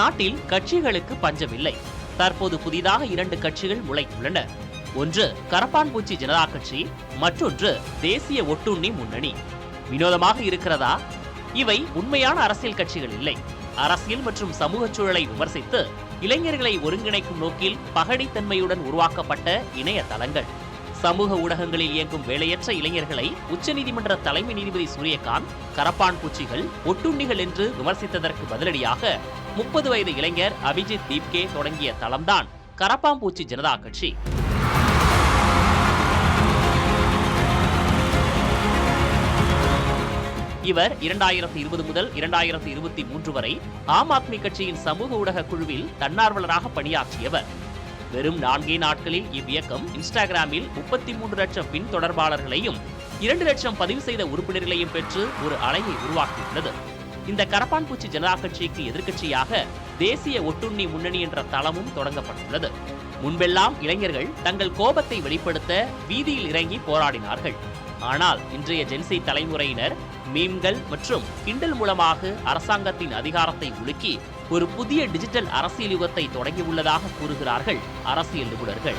நாட்டில் கட்சிகளுக்கு பஞ்சமில்லை. தற்போது புதிதாக 2 கட்சிகள் முளைத்துள்ளன. ஒன்று கரப்பான்பூச்சி ஜனதா கட்சி, மற்றொன்று தேசிய ஒட்டுண்ணி முன்னணி. வினோதமாக இருக்கிறதா? இவை உண்மையான அரசியல் கட்சிகள் இல்லை. அரசியல் மற்றும் சமூக சூழலை விமர்சித்து இளைஞர்களை ஒருங்கிணைக்கும் நோக்கில் பகடித்தன்மையுடன் உருவாக்கப்பட்ட இணையதளங்கள். சமூக ஊடகங்களில் இயங்கும் வேலையற்ற இளைஞர்களை உச்சநீதிமன்ற தலைமை நீதிபதி சூரியகாந்த் கரப்பான் பூச்சிகள், ஒட்டுண்ணிகள் என்று விமர்சித்ததற்கு பதிலடியாக 30 வயது இளைஞர் அபிஜித் தீப்கே தொடங்கிய தளம்தான் கரப்பாம்பூச்சி ஜனதா கட்சி. இவர் 2020 முதல் 2023 வரை ஆம் ஆத்மி கட்சியின் சமூக ஊடக குழுவில் தன்னார்வலராக பணியாற்றியவர். வெறும் 4 நாட்களில் இவ்வியக்கம் இன்ஸ்டாகிராமில் 33 லட்சம் பின்தொடர்பாளர்களையும் 2 லட்சம் பதிவு செய்த உறுப்பினர்களையும் பெற்று ஒரு அலையை உருவாக்கியுள்ளது. இந்த கரப்பான்பூச்சி ஜனதா கட்சிக்கு எதிர்க்கட்சியாக தேசிய ஒட்டுண்ணி முன்னணி என்ற தளமும் தொடங்கப்பட்டுள்ளது. முன்பெல்லாம் இளைஞர்கள் தங்கள் கோபத்தை வெளிப்படுத்த வீதியில் இறங்கி போராடினார்கள். ஆனால் இன்றைய ஜென்சி தலைமுறையினர் மீம்கள் மற்றும் கிண்டல் மூலமாக அரசாங்கத்தின் அதிகாரத்தை உலுக்கி ஒரு புதிய டிஜிட்டல் அரசியல் யுகத்தை தொடங்கியுள்ளதாக கூறுகிறார்கள் அரசியல் நிபுணர்கள்.